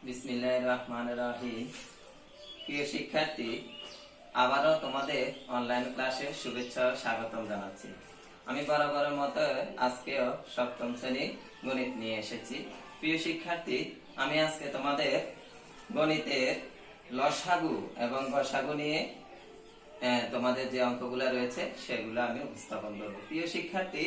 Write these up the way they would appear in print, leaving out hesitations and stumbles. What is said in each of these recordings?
বিসমিল্লাহির রহমানির রহিম। প্রিয় শিক্ষার্থী, আবারও তোমাদের অনলাইন ক্লাসে শুভেচ্ছা ও স্বাগতম জানাচ্ছি। আমি বরাবরের মতো আজকেও সপ্তম শ্রেণী গণিত নিয়ে এসেছি। প্রিয় শিক্ষার্থী, আমি আজকে তোমাদের গণিতের লসাগু এবং গসাগু নিয়ে তোমাদের যে অঙ্কগুলো রয়েছে সেগুলো আমি উপস্থাপন করব। প্রিয় শিক্ষার্থী,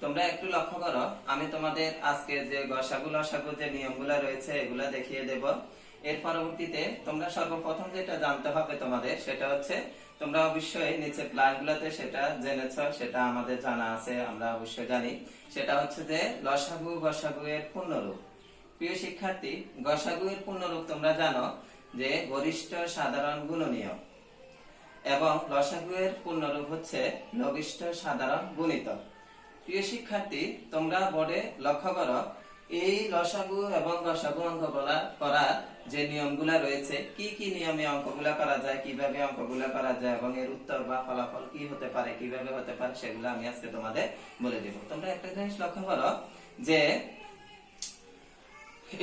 তোমরা একটু লক্ষ্য করো, আমি তোমাদের আজকে যে গসাগু লসাগু যে নিয়মগুলো রয়েছে এগুলা দেখিয়ে দেব। এর পরবর্তীতে তোমরা সর্বপ্রথম যেটা জানতে হবে তোমাদের, সেটা হচ্ছে তোমরা অবশ্যই নিচে ক্লাসগুলোতে সেটা জেনেছো, সেটা আমাদের জানা আছে, আমরা অবশ্যই জানি। সেটা হচ্ছে যে লসাগু গসাগু এর পূর্ণরূপ। প্রিয় শিক্ষার্থী, গসাগু এর পূর্ণরূপ তোমরা জানো যে গরিষ্ঠ সাধারণ গুণনীয়, এবং লসাগু এর পূর্ণরূপ হচ্ছে লঘিষ্ঠ সাধারণ গুণিতক। প্রিয় শিক্ষার্থী, তোমরা বোর্ডে লক্ষ্য করো, এই লসাগু এবং গসাগু অঙ্ক করার যে নিয়মগুলা রয়েছে, কি কি নিয়মে অঙ্কগুলা করা যায়, কিভাবে অঙ্কগুলা করা যায় এবং এর উত্তর বা ফলাফল কি হতে পারে, কিভাবে হতে পারে, সেগুলো আমি আজকে তোমাদের বলে দেব। তোমরা একটা জিনিস লক্ষ্য করো যে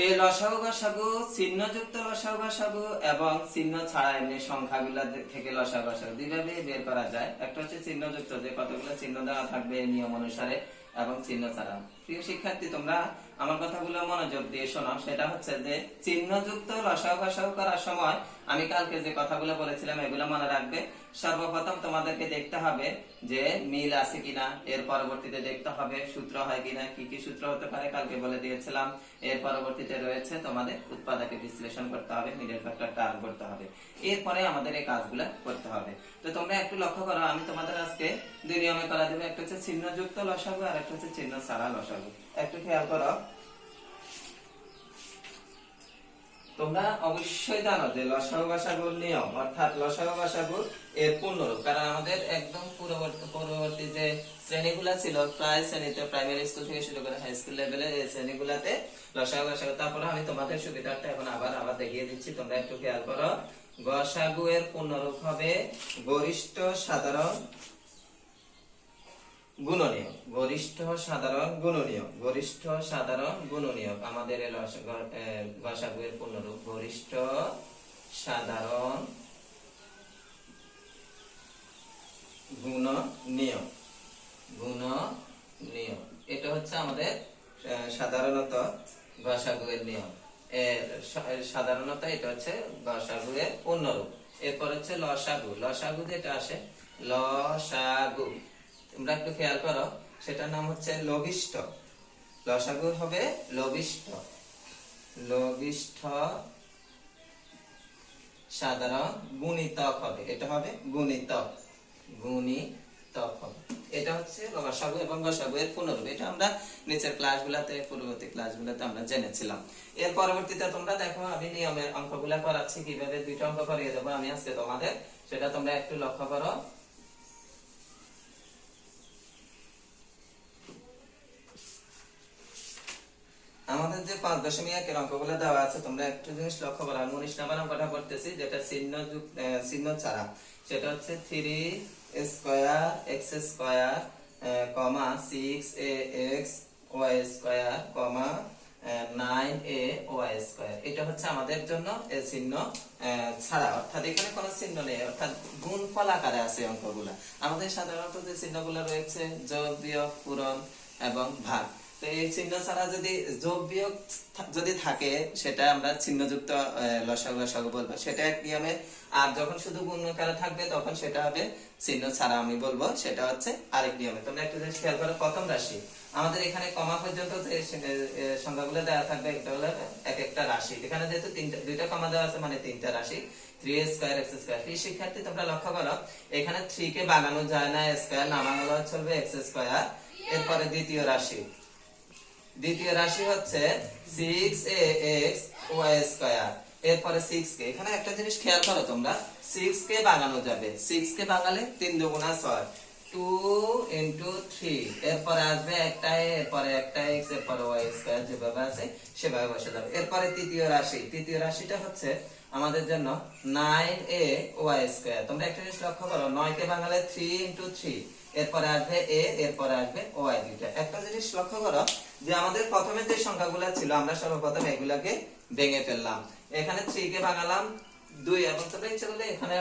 এই লসাগু গসাগু, চিহ্নযুক্ত লসাগু গসাগু এবং চিহ্ন ছাড়া এমনি সংখ্যাগুলা থেকে লসাগু গসাগু দুইভাবে বের করা যায়। একটা হচ্ছে চিহ্নযুক্ত, যে কতগুলো চিহ্ন দেওয়া থাকবে নিয়ম অনুসারে, এবং চিহ্ন ছাড়া। প্রিয় শিক্ষার্থী, তোমরা আমার কথাগুলো মনোযোগ দিয়ে শোনো। সেটা হচ্ছে যে চিহ্নযুক্ত লসাগু গসাগু করার সময় আমি কালকে যে কথাগুলো বলেছিলাম এগুলো মনে রাখবে। সর্বপ্রথম তোমাদেরকে দেখতে হবে যে মিল আছে কিনা, এর পরবর্তীতে দেখতে হবে সূত্র হয় কিনা, কি কি সূত্র হতে পারে কালকে বলে দিয়েছিলাম। এর পরবর্তীতে রয়েছে তোমাদের উৎপাদকে বিশ্লেষণ করতে হবে, মিডল ফ্যাক্টর টার্ম করতে হবে। এরপরে আমাদের এই কাজগুলো করতে হবে। তো তোমরা একটু লক্ষ্য করো, আমি তোমাদের আজকে দুই নিয়মে করা দেবো। একটা হচ্ছে চিহ্নযুক্ত লসাগু আর একটা হচ্ছে চিহ্ন ছাড়া লসাগু। একটু খেয়াল করো, তোমরা অবশ্যই জানো যে লসাগু গসাগুর নিয়ম, অর্থাৎ লসাগু গসাগু এর পূর্ণরূপ। কারণ আমাদের একদম পূর্ববর্তী যে শ্রেণীগুলা ছিল, প্রায় শ্রেণীতে, প্রাইমারি স্কুল থেকে শুরু করে হাই স্কুল লেভেলে এই শ্রেণীগুলাতে লসাগু গসাগু। তারপরে আমি তোমাদের সুবিধার্থে এখন আবার দেখিয়ে দিচ্ছি, তোমরা একটু খেয়াল করো। গসাগু এর পূর্ণরূপ হবে গরিষ্ঠ সাধারণ গুণনীয়, গরিষ্ঠ সাধারণ গুণনীয়, গরিষ্ঠ সাধারণ গুণনীয়। আমাদের গসাগু এর পূর্ণরূপ গরিষ্ঠ সাধারণ গুণনীয়, গুণনীয়। এটা হচ্ছে আমাদের সাধারণত গসাগু এর নিয়ম। সাধারণত এটা হচ্ছে গসাগু এর পূর্ণরূপ। এরপর হচ্ছে লসাগু। লসাগু যেটা আসে, লসাগু তোমরা একটু খেয়াল করো, সেটার নাম হচ্ছে লঘিষ্ঠ। লসাগু হবে লঘিষ্ঠ, লঘিষ্ঠ সাধারণ গুণিতক হবে। এটা হবে গুণিতক, গুণিতক হবে। এটা হচ্ছে লসাগু এবং গসাগু এর পূর্ণরূপ। এটা আমরা নিচের ক্লাসগুলোতে, পূর্ববর্তী ক্লাসগুলোতে আমরা জেনেছিলাম। এর পরবর্তীতে তোমরা দেখো, আমি নিয়মের অঙ্কগুলা করাচ্ছি, কিভাবে দুইটা অঙ্ক করিয়ে দেবো আমি আজকে তোমাদের, সেটা তোমরা একটু লক্ষ্য করো। আমাদের যে 5.1 অঙ্কগুলো দেওয়া আছে, তোমরা একটু জিনিস লক্ষ্য করো। আমি 19 নাম্বার অঙ্কটা করতেছি, যেটা চিহ্ন ছাড়া। সেটা হচ্ছে 3 square x square, 6ax y square, 9ay square. এটা হচ্ছে আমাদের জন্য এই চিহ্ন ছাড়া, অর্থাৎ এখানে কোনো চিহ্ন নেই, অর্থাৎ গুণফল আকারে আছে অঙ্কগুলা। আমাদের সাধারণত যে চিহ্নগুলো রয়েছে যোগ, বিয়োগ, পূরণ এবং ভাগ। তো এই চিহ্ন ছাড়া যদি যোগ বিয়োগ যদি থাকে, সেটা আমরা চিহ্নযুক্ত লসাগু গসাগু বলবো, সেটা এক নিয়মে। আর যখন শুধু গুণ আকারে থাকবে তখন সেটা হবে চিহ্ন ছাড়া, আমি বলবো সেটা হচ্ছে আরেক নিয়মে। তোমরা একটু জিনিস খেয়াল করো, প্রথম রাশি আমাদের এখানে কমা পর্যন্ত যে সংখ্যাগুলো দেওয়া থাকবে, এটা হলো এক একটা রাশি। এখানে যেহেতু দুইটা কমা দেওয়া আছে, মানে তিনটা রাশি, 3 স্কয়ার এক্স স্কয়ার। এই শিক্ষার্থী, তোমরা লক্ষ্য করো, এখানে 3 কে বাগানো যায় না, স্কয়ার নামানো চলবে এক্স স্কয়ার। এরপরে দ্বিতীয় রাশি হচ্ছে 6ax y স্কয়ার। এরপরে 6 কে, এখানে একটা জিনিস খেয়াল করো তোমরা, 6 কে বাগানো যাবে, 6 কে বাগালে 3 দুগুণা 6, 2 into 3। এরপরে আসবে একটা a, এরপরে একটা x, এরপরে y স্কয়ার, যেভাবে আছে সেভাবে বসে যাবে। এরপরে তৃতীয় রাশিটা হচ্ছে আমাদের জন্য 9ay স্কয়ার। তোমরা একটা জিনিস লক্ষ্য করো, 9 কে বাঙালে 3 into 3, এরপরে আসবে a, এরপরে আসবে y দুইটা। একটা জিনিস লক্ষ্য করো যে আমাদের প্রথমে যে সংখ্যাগুলো ছিল আমরা সর্বপ্রথম এগুলাকে ভেঙে ফেললাম। এখানে 3 কে ভাঙালাম 2 এবং তোমরা ইচ্ছা করলে এখানে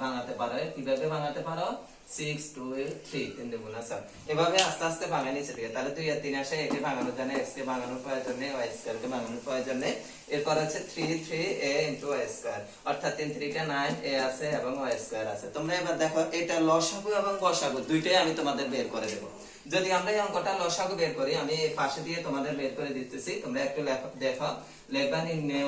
ভাঙাতে পারো। কিভাবে ভাঙাতে পারো? 6 2 3 3 দুগুণ 7 এভাবে আস্তে আস্তে ভাঙা নিচে দিকে। তাহলে 2 আর 3 আসে, একে ভাঙানোর জন্য x কে ভাঙানোর প্রয়োজন নেই, y স্কয়ার কে ভাঙানোর প্রয়োজন নেই। এরপর আছে 3 3a y স্কয়ার, অর্থাৎ 3 3 কে 9 a আছে এবং y স্কয়ার আছে। তোমরা এবার দেখো এটা লসাগু এবং গসাগু দুইটাই আমি তোমাদের বের করে দেব। যদি আমরা এই অঙ্কটা লসাগু বের করি, আমি এই পাশে দিয়ে তোমাদের বের করে দিতেছি, তোমরা একটু দেখো। লেখবা নির্ণয়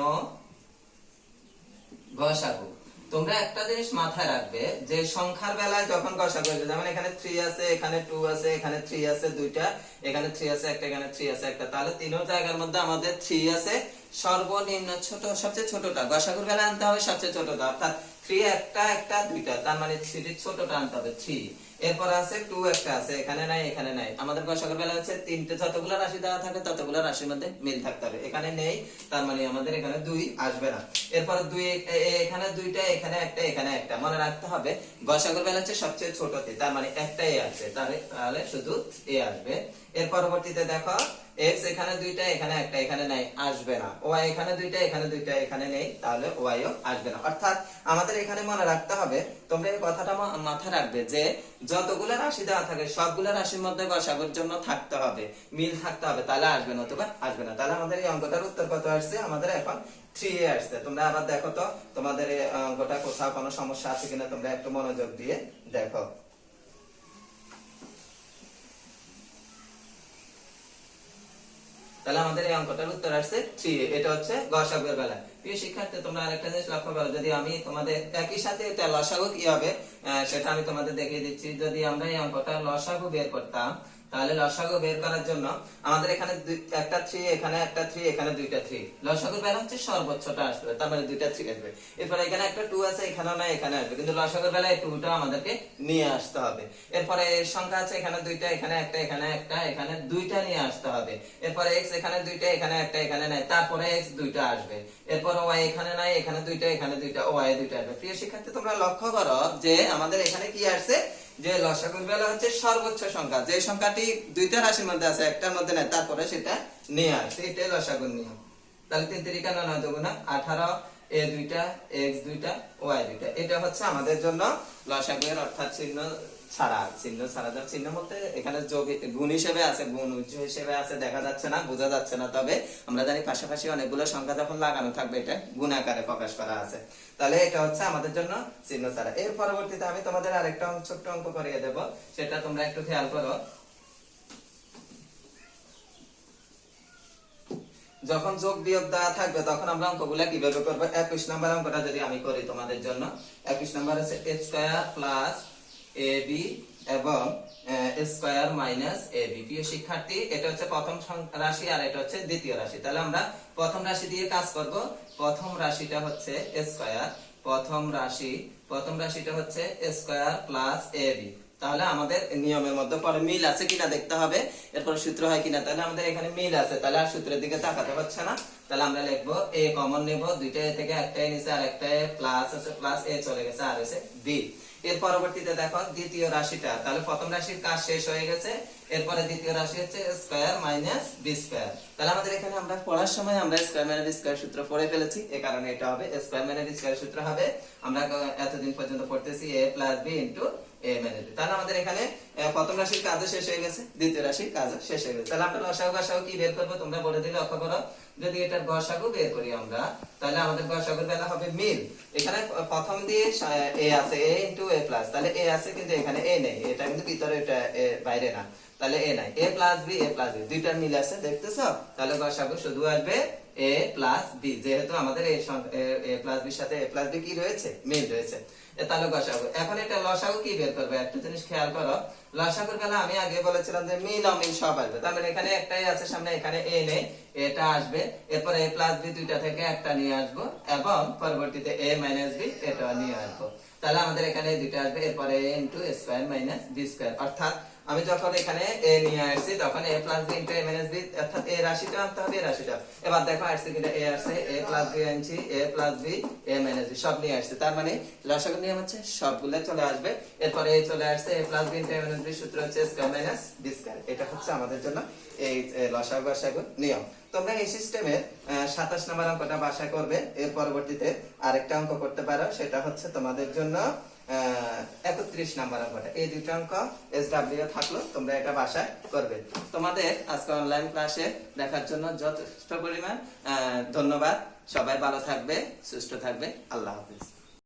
গসাগু। তোমরা একটা জিনিস মাথায় রাখবে যে সংখ্যার বেলায় যখন গসাগু আসবে, যেমন এখানে 3 আছে, এখানে 2 আছে, এখানে 3 আছে দুইটা, এখানে 3 আছে একটা, এখানে 3 আছে একটা, তাহলে তিনও জায়গার মধ্যে আমাদের 3 আছে। সর্বনিম্ন ছোট সবচেয়ে ছোটটা গসাগুর বেলায় আনতে হবে, সবচেয়ে ছোটটা, অর্থাৎ 3 একটা একটা দুইটা, তার মানে 3 ছোটটা আনতে হবে 3। এরপর আছে 2 একটা আছে, এখানে নাই এখানে নাই। আমাদের গসাগুর বেলা হচ্ছে তিনটে, যতগুলো রাশি দেওয়া থাকে ততগুলো রাশির মধ্যে মিল থাকতে হবে। এখানে নেই, তার মানে আমাদের এখানে 2 আসবে না। এরপর 2 এখানে দুইটা, এখানে একটা, এখানে একটা। মনে রাখতে হবে গসাগুর বেলা হচ্ছে সবচেয়ে ছোটটি, তার মানে একটাই আসবে, তাহলে শুধু এ আসবে। এর পরবর্তীতে দেখো x এখানে দুইটা, এখানে একটা, এখানে নাই, আসবে না। y এখানে দুইটা, এখানে দুইটা, এখানে নেই, তাহলে y ও আসবে না। অর্থাৎ আমাদের এখানে মনে রাখতে হবে, তোমরা এই কথাটা মাথায় রাখবে যে যতগুলো রাশি দেওয়া থাকে সবগুলো রাশির মধ্যে গসাগুর জন্য থাকতে হবে, মিল থাকতে হবে, তাহলে আসবে না, অথবা আসবে না। তাহলে আমাদের এই অঙ্কটার উত্তর কত আসছে? আমাদের এখন 3 এ আসছে। তোমরা আবার দেখো তো তোমাদের এই অঙ্কটা কোথাও কোনো সমস্যা আছে কিনা, তোমরা একটু মনোযোগ দিয়ে দেখো। তাহলে আমাদের এই অঙ্কটার উত্তর আসছে 3। এটা হচ্ছে গসাগুর বেলা। প্রিয় শিক্ষার্থী, তোমরা আরেকটা জিনিস লক্ষ্য করো, যদি আমি তোমাদের একই সাথে এটা লসাগু কি হবে সেটা আমি তোমাদের দেখিয়ে দিচ্ছি। যদি আমরা এই অঙ্কটা লসাগু বের করতাম, তাহলে লসাগু বের করার জন্য আমাদের এখানে একটা 3, এখানে একটা 3, এখানে দুইটা 3। লসাগুর বেলা হচ্ছে সর্বোচ্চটা আসবে, তার মানে দুইটা 3 আসবে। এরপর এখানে একটা 2 আছে, এখানেও না, এখানে আসবে, কিন্তু লসাগুর বেলায় 2টা আমাদেরকে নিয়ে আসতে হবে। এরপরে এর সংখ্যা আছে এখানে দুইটা, এখানে একটা, এখানে একটা, এখানে দুইটা নিয়ে আসতে হবে। এরপরে x এখানে দুইটা, এখানে একটা, এখানে নাই, তারপরে x দুইটা আসবে। এরপর y এখানে নাই, এখানে দুইটা, এখানে দুইটা, y দুইটা আসবে। প্রিয় শিক্ষার্থী, তোমরা লক্ষ্য করো যে আমাদের এখানে কি আসছে, যে লসাগুর বেলা হচ্ছে সর্বোচ্চ সংখ্যা, যে সংখ্যাটি দুইটা রাশির মধ্যে আছে, একটার মধ্যে নাই, তারপরে সেটা নিয়ে আসছে, এটাই লসাগুর নিয়ম। তাহলে 3 3 9 9 2 18, a দুইটা, x দুইটা, y দুইটা। এটা হচ্ছে আমাদের জন্য লসাগুর, অর্থাৎ চিহ্ন ছাড়া। চিহ্ন ছাড়া, যার চিহ্ন বলতে এখানে যোগ গুণ হিসেবে আছে, গুণ হিসেবে আছে, দেখা যাচ্ছে না, বোঝা যাচ্ছে না, তবে আমরা জানি পাশাপাশি অনেকগুলো সংখ্যা যখন লাগানো থাকবে এটা গুণ আকারে প্রকাশ করা আছে। তাহলে এটা হচ্ছে আমাদের জন্য চিহ্ন ছাড়া। এর পরবর্তীতে আমি তোমাদের আরেকটা ছোট্ট অঙ্ক করিয়ে দেব, সেটা তোমরা একটু খেয়াল করো। যখন যোগ বিয়োগ দেওয়া থাকবে তখন আমরা অঙ্কগুলা কিভাবে করবো? 21 নম্বর অঙ্কটা যদি আমি করি তোমাদের জন্য, 21 নম্বর আছে a স্কয়ার প্লাস ab এবং স্কয়ার মাইনাস ab। প্রিয় শিক্ষার্থী, এটা হচ্ছে প্রথম রাশি আর এটা হচ্ছে দ্বিতীয় রাশি। তাহলে আমরা প্রথম রাশি দিয়ে কাজ করব। প্রথম রাশিটা হচ্ছে স্কয়ার, প্রথম রাশিটা হচ্ছে স্কয়ার প্লাস ab। তাহলে আমাদের নিয়মের মধ্যে পরে মিল আছে কিনা দেখতে হবে, এরপর সূত্র হয় কিনা। তাহলে আমাদের এখানে মিল আছে, তাহলে আর সূত্রের দিকে তাকাতে হচ্ছে না। তাহলে আমরা লিখবো a কমন নেব, দুইটা থেকে একটাই নিচে আর একটাই প্লাস আছে, প্লাস a চলে গেছে আর আছে b। এর পরবর্তীতে দেখো দ্বিতীয় রাশিটা, তাহলে প্রথম রাশির কাজ শেষ হয়ে গেছে। এরপরে দ্বিতীয় রাশি হচ্ছে স্কয়ার মাইনাস বি স্কয়ার। তাহলে আমাদের এখানে আমরা পড়ার সময় আমরা স্কয়ার মাইনাস বি স্কয়ার সূত্র পড়ে ফেলেছি, এই কারণে এটা হবে স্কয়ার মাইনাস বি স্কয়ার সূত্র হবে। আমরা এতদিন পর্যন্ত পড়তেছি a plus b into a minus b। তাহলে আমাদের এখানে প্রথম রাশির কাজ শেষ হয়ে গেছে, দ্বিতীয় রাশির কাজ শেষ হয়ে গেছে। তাহলে আমরা লসাগু গসাগু কি বের করব তোমরা বলে দিলে লক্ষ্য করো। যদি এটার গসাগু বের করি আমরা, তাহলে আমাদের গসাগুর বেলা হবে মিল। এখানে প্রথম দিয়ে a আছে, a ইনটু a প্লাস, তাহলে a আছে কিন্তু এখানে a নেই, এটা কিন্তু ভিতরে, এটা বাইরে না, তাহলে a নাই। a plus b, a plus b দুইটার মিল আছে, দেখতেছো? তাহলে গসাগু শুধু আসবে a প্লাস b, যেহেতু আমাদের a প্লাস b সাথে a প্লাস b কি রয়েছে, মিল রয়েছে। তাহলে গসাগু। এখন এটা লসাগু কি বের করবে, একটা জিনিস খেয়াল করো। লসাগুর বেলা আমি আগে বলেছিলাম যে মিল অমিল সব আসবে, তার মানে এখানে একটাই আছে সামনে, এখানে a নেই, এটা আসবে। এরপর a প্লাস b দুইটা থেকে একটা নিয়ে আসবো এবং পরবর্তীতে a মাইনাস b এটা নিয়ে আসবো। তাহলে আমাদের এখানে দুইটা আসবে, এরপরে a into square minus b square. অর্থাৎ আমি যখন এখানে এ নিয়ে আসছি তখন এ প্লাস বি ইন্টু এ মাইনাস বি, অর্থাৎ এ রাশিটা আনতে হবে, এ রাশিটা। এবার দেখো আসছে কিনা, এ আসছে, এ প্লাস বি আনছি, এ প্লাস বি, এ মাইনাস বি সব নিয়ে আসছে। তার মানে লসাগু নিয়ম হচ্ছে সবগুলো চলে আসবে। এরপরে এ চলে আসছে, এ প্লাস বি ইন্টু এ মাইনাস বি সূত্র হচ্ছে স্কয়ার মাইনাস বি স্কয়ার। এটা হচ্ছে আমাদের জন্য এই লসাগু গসাগু নিয়ম। তোমরা এই সিস্টেমে 27 নম্বর অঙ্কটা বাসা করবে। এর পরবর্তীতে আরেকটা অঙ্ক করতে পারো, সেটা হচ্ছে তোমাদের জন্য 31 নাম্বার অঙ্কটা। এই দুটো অঙ্ক এসডব্লিউ থাকলো, তোমরা এটা বাসায় করবে। তোমাদের আজকে অনলাইন ক্লাসে দেখার জন্য যথেষ্ট পরিমাণ ধন্যবাদ। সবাই ভালো থাকবে, সুস্থ থাকবে। আল্লাহ হাফেজ।